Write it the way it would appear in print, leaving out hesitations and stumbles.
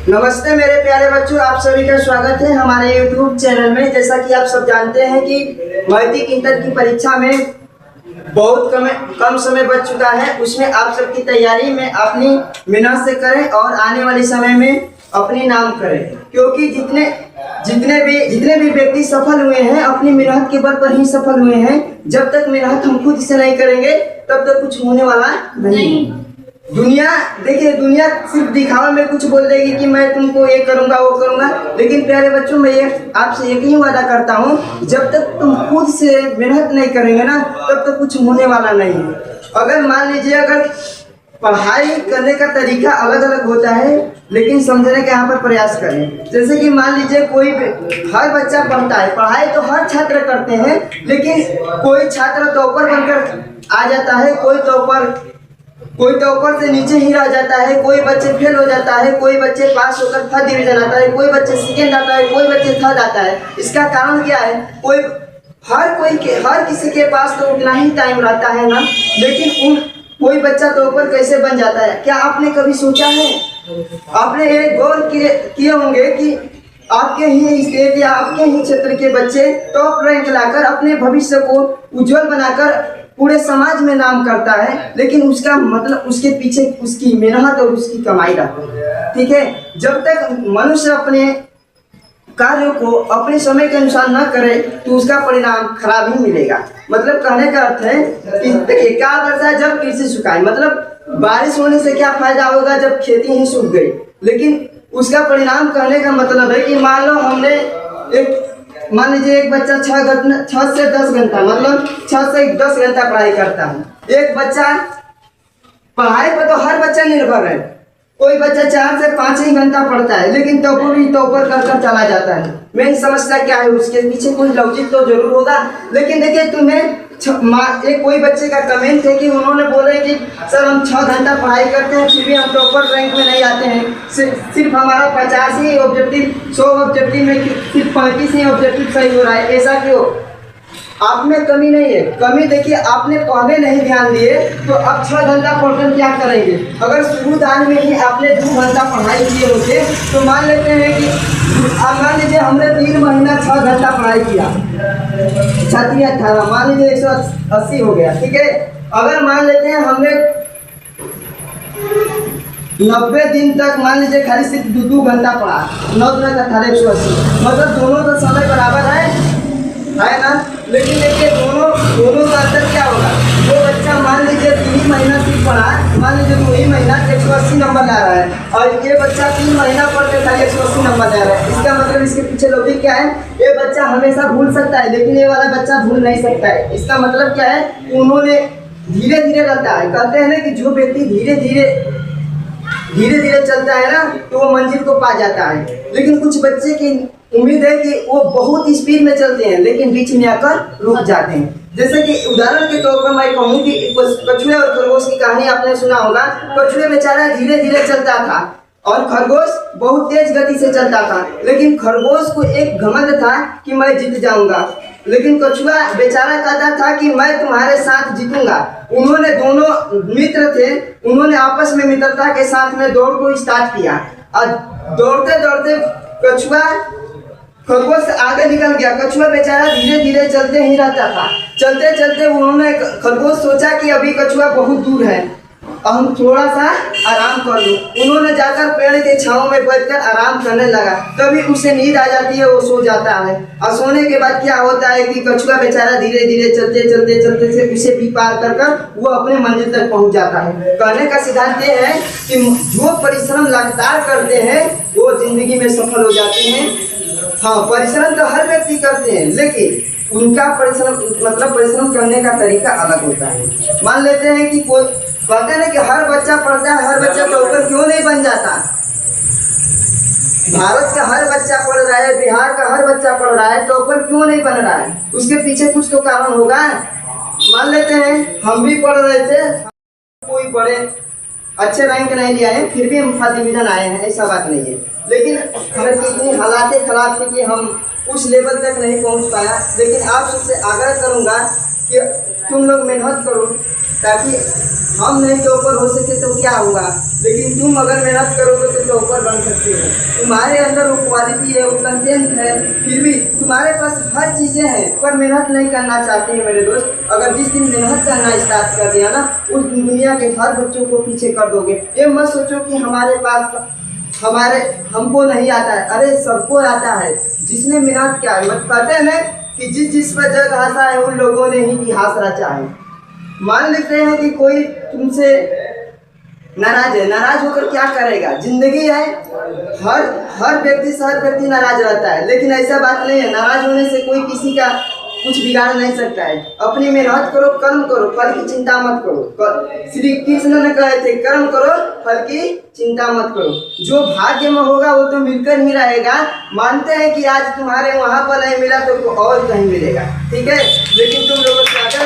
नमस्ते मेरे प्यारे बच्चों, आप सभी का स्वागत है हमारे YouTube चैनल में। जैसा कि आप सब जानते हैं कि मैट्रिक इंटर की परीक्षा में बहुत कम समय बच चुका है। उसमें आप सबकी तैयारी में अपनी मेहनत से करें और आने वाले समय में अपनी नाम करें, क्योंकि जितने भी व्यक्ति सफल हुए हैं अपनी मेहनत के बल पर ही सफल हुए हैं। जब तक मेहनत हम खुद से नहीं करेंगे तब तक कुछ होने वाला नहीं। दुनिया सिर्फ दिखावा में कुछ बोल देगी कि मैं तुमको ये करूंगा वो करूंगा, लेकिन प्यारे बच्चों मैं आपसे एक ही वादा करता हूँ, जब तक तुम खुद से मेहनत नहीं करेंगे ना तब तक कुछ होने वाला नहीं है। अगर मान लीजिए, अगर पढ़ाई करने का तरीका अलग अलग होता है, लेकिन समझने का यहाँ पर प्रयास करें। जैसे कि मान लीजिए हर बच्चा पढ़ता है, पढ़ाई तो हर छात्र करते हैं, लेकिन कोई छात्र टॉपर बनकर आ जाता है, कोई टॉपर से नीचे ही रह जाता है, कोई बच्चे फेल हो जाता है, कोई बच्चे पास होकर फर्स्ट डिवीजन आता है, कोई बच्चे सेकेंड आता है, कोई बच्चे थर्ड आता है। इसका कारण क्या है? हर किसी के पास तो उतना ही टाइम रहता है ना, लेकिन कोई बच्चा टॉपर कैसे बन जाता है? क्या आपने कभी सोचा है? आपने एक गौर किए होंगे कि आपके ही स्टेट या आपके ही क्षेत्र के बच्चे टॉप रैंक लाकर अपने भविष्य को उज्जवल बनाकर पूरे समाज में नाम करता है, लेकिन उसका मतलब उसके पीछे उसकी मेहनत और उसकी कमाई रहती है। ठीक है, जब तक मनुष्य अपने कार्यों को अपने समय के अनुसार न करे तो उसका परिणाम खराब ही मिलेगा। मतलब कहने का अर्थ है कि देखिए, क्या बरसा जब कृषि सुखाए, मतलब बारिश होने से क्या फायदा होगा जब खेती ही सूख गई। लेकिन उसका परिणाम कहने का मतलब है कि मान लीजिए एक बच्चा 6 से 10 घंटा, मतलब 6 से 10 घंटा पढ़ाई करता है। एक बच्चा पढ़ाई पर तो हर बच्चा निर्भर है, कोई बच्चा 4 से 5 ही घंटा पढ़ता है, लेकिन टॉपर कर चला जाता है। मेन समस्या क्या है? उसके पीछे कोई लॉजिक तो जरूर होगा। लेकिन देखिए, कोई बच्चे का कमेंट है कि उन्होंने बोले कि सर हम 6 घंटा पढ़ाई करते हैं फिर भी हम टॉपर रैंक में नहीं आते हैं, सिर्फ हमारा 50 ही ऑब्जेक्टिव, 100 ऑब्जेक्टिव में सिर्फ 35 ही ऑब्जेक्टिव सही हो रहा है। ऐसा क्यों? आप में कमी नहीं है, कमी देखिए आपने पहले नहीं ध्यान दिए तो अब 6 घंटा पढ़कर क्या करेंगे? अगर शुरुआत में ही आपने 2 घंटा पढ़ाई किए होते तो मान लीजिए हमने 3 महीना 6 घंटा पढ़ाई किया, 18 मान लीजिए 180 हो गया। ठीक है, अगर मान लेते हैं हमने 90 दिन तक मान लीजिए खाली सिर्फ 2 घंटा पढ़ा, 9 दिन 180, मतलब दोनों का समय बराबर है ना। लेकिन देखिए दोनों का अंतर क्या होगा? वो बच्चा मान लीजिए 3 महीना सिर्फ पढ़ा, मान लीजिए 2 ही महीना 180 नंबर ला रहा है, और ये बच्चा 3 महीना पढ़ के खाली 180 नंबर ला रहा है। इसका मतलब इसके पीछे लॉजिक क्या है? ये बच्चा हमेशा भूल सकता है, लेकिन ये वाला बच्चा भूल नहीं सकता है। इसका मतलब क्या है? उन्होंने धीरे धीरे रहता है। कहते हैं ना कि जो व्यक्ति धीरे धीरे चलता है ना तो वो मंजिल को पा जाता है। लेकिन कुछ बच्चे की उम्मीद है कि वो बहुत स्पीड में चलते हैं, लेकिन बीच में आकर रुक जाते हैं। जैसे कि उदाहरण के तौर पर मैं कहूँ कि कछुए और खरगोश की कहानी आपने सुना होगा। कछुए बेचारा धीरे धीरे चलता था और खरगोश बहुत तेज गति से चलता था, लेकिन खरगोश को एक घमंड था कि मैं जीत जाऊंगा, लेकिन कछुआ बेचारा कहता था कि मैं तुम्हारे साथ जीतूंगा। उन्होंने दोनों मित्र थे, उन्होंने आपस में मित्रता के साथ में दौड़ को स्टार्ट किया और दौड़ते दौड़ते खरगोश आगे निकल गया। कछुआ बेचारा धीरे धीरे चलते ही रहता था। चलते चलते उन्होंने खरगोश सोचा कि अभी कछुआ बहुत दूर है, अब हम थोड़ा सा आराम कर लूं। उन्होंने जाकर पेड़ के छांव में बैठकर आराम करने लगा। तभी उसे नींद आ जाती है, वो सो जाता है। और सोने के बाद क्या होता है कि कछुआ बेचारा धीरे धीरे चलते से उसे भी पार कर वो अपने मंजिल तक पहुंच जाता है। कहने का सिद्धांत ये है कि जो परिश्रम लगातार करते हैं वो जिंदगी में सफल हो जाते हैं। हाँ, परिश्रम तो हर व्यक्ति करते हैं, लेकिन उनका परिश्रम करने का तरीका अलग होता है। मान लेते हैं कि कोई कहते हैं कि हर बच्चा पढ़ता है, हर बच्चा टॉपर क्यों नहीं बन जाता? भारत का हर बच्चा पढ़ रहा है, बिहार का हर बच्चा पढ़ रहा है, टॉपर क्यों नहीं बन रहा है? उसके पीछे कुछ तो कारण होगा। मान लेते हैं हम भी पढ़ रहे थे, कोई बड़े अच्छे रैंक नहीं लिया है, फिर भी हम फर्स्ट डिवीजन आए हैं, ऐसा बात नहीं है। लेकिन हमें इतनी हालातें खराब थी कि हम उस लेवल तक नहीं पहुंच पाया। लेकिन आप सबसे आग्रह करूंगा कि तुम लोग मेहनत करो, ताकि हम नहीं टॉपर हो सके तो क्या होगा, लेकिन तुम अगर मेहनत करोगे तो टॉपर बन सकते सकते हो। तुम्हारे अंदर वो क्वालिटी है, वो कंटेंट है, फिर भी तुम्हारे पास हर चीज़ें हैं पर मेहनत नहीं करना चाहते हैं मेरे दोस्त। अगर जिस दिन मेहनत करना स्टार्ट कर दिया ना, उस दिन दुनिया के हर बच्चों को पीछे कर दोगे। ये मत सोचो कि हमको नहीं आता है, अरे सबको आता है। जिसने मेहनत किया है, मत कहते हैं ना कि जिस पर जग हंसा है उन लोगों ने ही इतिहास रचा है। मान लेते हैं कि कोई तुमसे नाराज है, नाराज होकर क्या करेगा? जिंदगी है, हर व्यक्ति नाराज रहता है, लेकिन ऐसा बात नहीं है। नाराज होने से कोई किसी का कुछ बिगाड़ नहीं सकता है। अपनी मेहनत करो, कर्म करो, फल की चिंता मत करो। श्री कृष्ण ने कहे थे कर्म करो, फल की चिंता मत करो। जो भाग्य में होगा वो तो मिलकर ही रहेगा। मानते हैं कि आज तुम्हारे वहाँ पर नहीं मिला तो और कहीं मिलेगा, ठीक है। लेकिन तुम लोगों से अगर